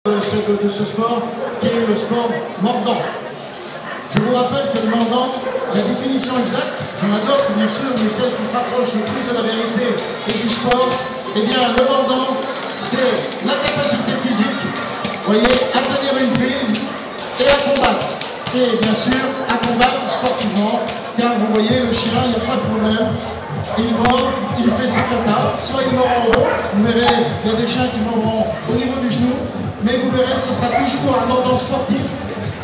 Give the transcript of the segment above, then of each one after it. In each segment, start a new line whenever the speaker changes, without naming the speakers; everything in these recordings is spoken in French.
de ce sport qui est le sport mordant. Je vous rappelle que le mordant, la définition exacte, il y en a d'autres bien sûr, mais celle qui se rapproche le plus de la vérité et du sport, eh bien le mordant, c'est la capacité physique, vous voyez, à tenir une prise et à combattre. Et bien sûr, à combattre sportivement, car vous voyez, le chien, il n'y a pas de problème. Il mord, il fait ses katas, soit il mord en haut, vous verrez, il y a des chiens qui mordront au niveau du genou, mais vous verrez, ce sera toujours un mordant sportif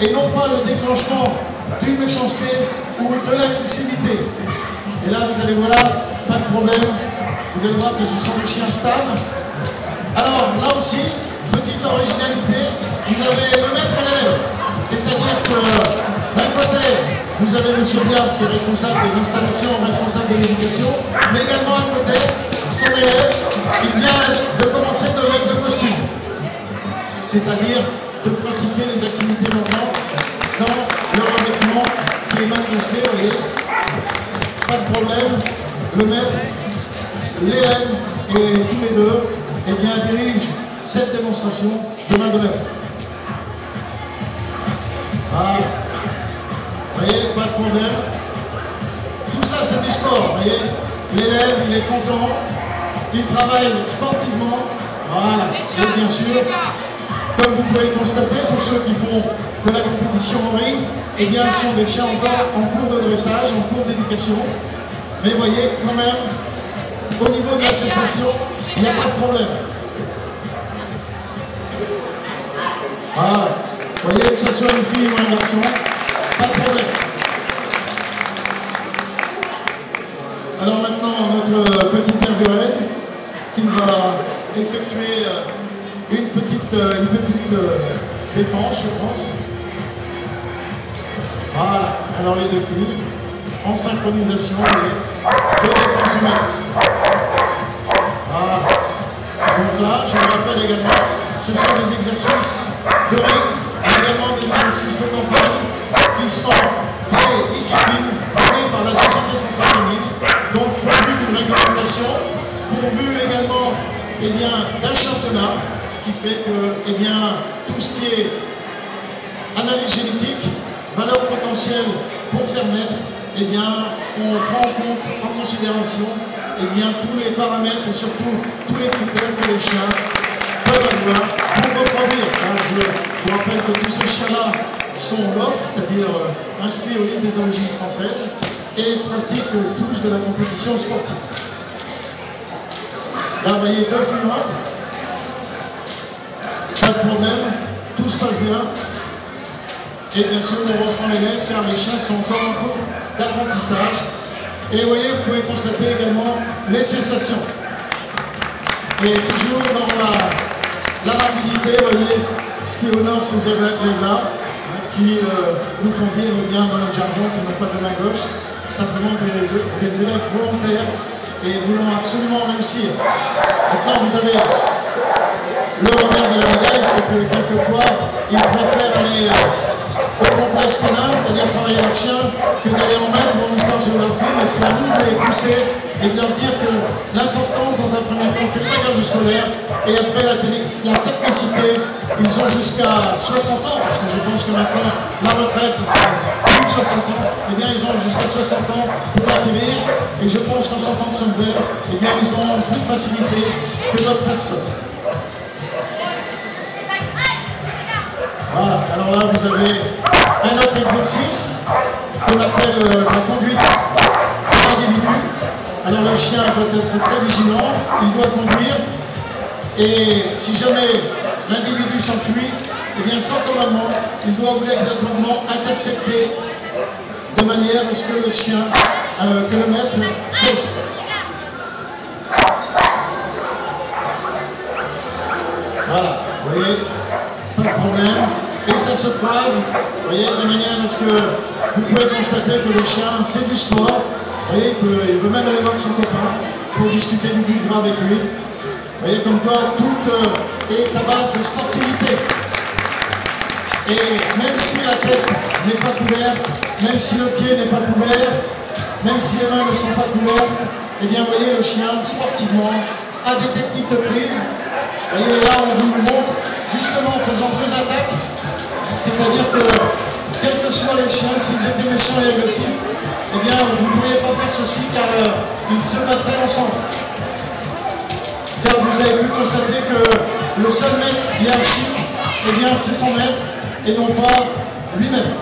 et non pas le déclenchement d'une méchanceté ou de l'impulsivité. Et là, vous allez voir, pas de problème, vous allez voir que ce sont des chiens stables. Alors, là aussi, petite originalité, vous avez le maître et l'élève. C'est-à-dire que d'un côté, vous avez M. Biard qui est responsable des installations, responsable de l'éducation, mais également à côté, son élève qui vient de commencer de mettre le costume. C'est-à-dire de pratiquer les activités mordantes dans leur revêtement qui est matricé, vous voyez. Pas de problème, le maître, l'élève et tous les deux, eh bien, dirigent cette démonstration de main de maître. Ah, vous voyez, pas de problème. Tout ça, c'est du sport, vous voyez. L'élève, il est content, il travaille sportivement. Voilà, et bien sûr, comme vous pouvez le constater, pour ceux qui font de la compétition en ring, eh bien, ce sont des chiens encore en cours de dressage, en cours d'éducation. Mais vous voyez, quand même, au niveau de la cessation, il n'y a pas de problème. Voilà. Vous voyez, que ce soit une fille ou un garçon, pas de problème. Alors maintenant, notre petite interviewette qui va effectuer une petite défense, je pense. Voilà. Alors les deux filles, en synchronisation, deux défenses humaines. Voilà. Donc là, je vous rappelle également, ce sont des exercices de ring, également des exercices de campagne qui sont des disciplines données par la Société Centrale Féminine, donc pourvu d'une réglementation, pourvu également eh bien, d'un championnat qui fait que eh bien, tout ce qui est analyse génétique, valeur potentielle pour faire naître, eh bien, on prend en considération eh bien, tous les paramètres et surtout tous les critères que les chiens peuvent avoir pour reproduire. Je vous rappelle que tous ces chiens-là sont LOF, c'est-à-dire inscrits au livre des origines françaises et pratiquent tous de la compétition sportive. Là, vous voyez, deux fumantes, pas de problème, tout se passe bien. Et bien sûr, on reprend les laisses car les chiens sont encore en cours d'apprentissage. Et vous voyez, vous pouvez constater également les cessations. Et toujours dans la rapidité, vous voyez, ce qui honore ces élèves-là, qui nous font dire, bien dans le jargon, qui n'ont pas de main gauche, simplement des élèves volontaires et voulant absolument réussir. Maintenant, vous avez le revers de la médaille, c'est que quelquefois, ils préfèrent aller au complexe canin, c'est-à-dire travailler leur chien, que d'aller en maître ou en histoire géographie, mais c'est à nous de les pousser et de leur dire que l'importance dans un premier temps, c'est le bagage scolaire, et après la technicité, ils ont jusqu'à 60 ans, parce que je pense que maintenant, la retraite, ce sera plus de 60 ans, eh bien ils ont jusqu'à 60 ans pour acquérir, et je pense qu'en sortant de secondaire, eh bien ils ont plus de facilité que d'autres personnes. Voilà, alors là vous avez un autre exercice qu'on appelle la conduite de l'individu. Alors le chien doit être très vigilant, il doit conduire, et si jamais l'individu s'enfuit, eh bien sans commandement, il doit obligatoirement intercepter de manière à ce que le chien, que le maître cesse. Voilà, vous voyez, pas de problème. Et ça se croise, vous voyez, de manière à ce que vous pouvez constater que le chien, c'est du sport. Vous voyez qu'il veut même aller voir son copain pour discuter du plus gras avec lui. Vous voyez comme quoi tout est à base de sportivité. Et même si la tête n'est pas couverte, même si le pied n'est pas couvert, même si les mains ne sont pas couvertes, eh bien vous voyez le chien sportivement a des techniques de prise. Vous voyez là on vous montre justement en faisant 2 attaques, c'est-à-dire que, quels que soient les chiens, s'ils étaient méchants et agressifs, eh bien, vous ne pourriez pas faire ceci car ils se battraient ensemble. Car vous avez pu constater que le seul maître hiérarchique, eh bien, c'est son maître et non pas lui-même.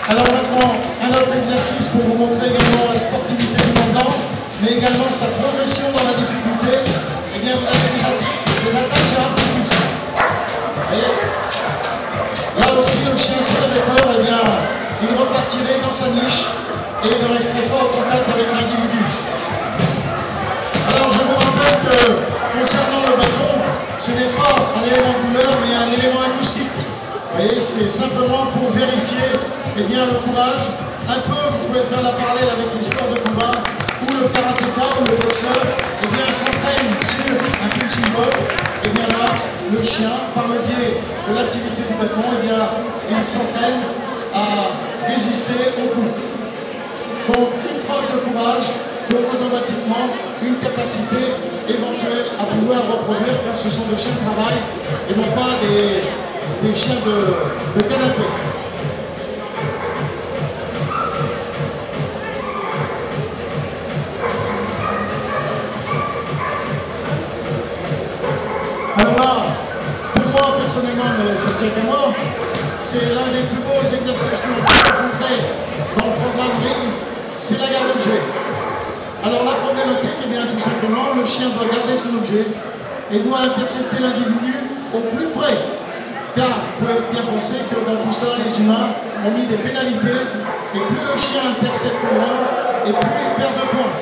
Alors maintenant, un autre exercice pour vous montrer également la sportivité du mandant, mais également sa progression dans la difficulté. Eh bien, vous avez des attaches artificielles. Vous voyez? Là aussi, le chien, s'il avait peur, eh bien, il repartirait dans sa niche et ne resterait pas au contact avec l'individu. Alors, je vous rappelle que, concernant le bâton, ce n'est pas un élément de douleur, mais un élément acoustique. Vous voyez, c'est simplement pour vérifier eh bien, le courage. Un peu, vous pouvez faire la parallèle avec les sports de combat, où le karatéka ou le boxeur eh bien, s'entraîne sur un punching ball. Et bien là, le chien, par le biais de l'activité du bâton, eh bien, il s'entraîne à résister au coup. Donc, une preuve de courage, donc automatiquement une capacité éventuelle à pouvoir reproduire, car ce sont des chiens de travail et non pas des chiens de canapé. Alors là, pour moi personnellement, mais ça se tient qu'à moi, c'est l'un des plus beaux exercices que l'on peut rencontrer dans le programme Ring, c'est la garde d'objet. Alors la problématique, eh bien tout simplement, le chien doit garder son objet et doit intercepter l'individu au plus près. Car vous pouvez bien penser que dans tout ça, les humains ont mis des pénalités et plus le chien intercepte loin et plus il perd de points.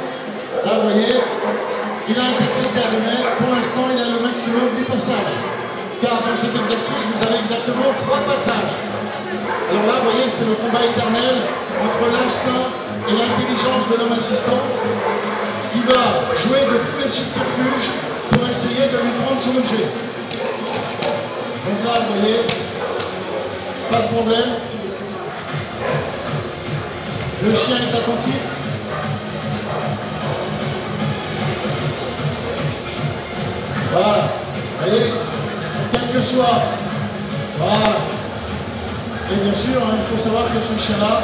Là, vous voyez, il a intercepté à 2 mètres, pour l'instant il a le maximum du passage. Car dans cet exercice, vous avez exactement 3 passages. Alors là, vous voyez, c'est le combat éternel entre l'instinct et l'intelligence de l'homme assistant qui va jouer de tous les subterfuges pour essayer de lui prendre son objet. Donc là, vous voyez, pas de problème. Le chien est attentif. Voilà, vous voyez, quel que soit. Voilà. Et bien sûr, hein, il faut savoir que ce chien-là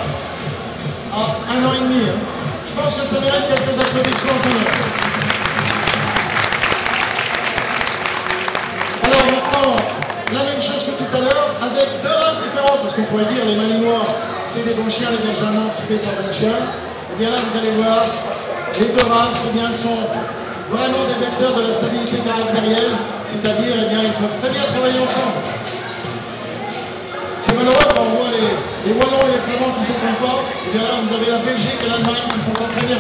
a 1 an et demi. Hein. Je pense que ça mérite quelques applaudissements quand même. Alors maintenant, la même chose que tout à l'heure, avec 2 races différentes, parce qu'on pourrait dire les malinois, c'est des bons chiens, les benjamins, c'est des pas bons chiens. Et bien là, vous allez voir, les 2 races, eh bien, sont vraiment des vecteurs de la stabilité caractérielle, c'est-à-dire, eh bien, ils peuvent très bien travailler ensemble. C'est malheureux quand on voit les Wallons et les Flamands qui s'entraînent pas, et bien là, vous avez la Belgique et l'Allemagne qui s'entendent très bien.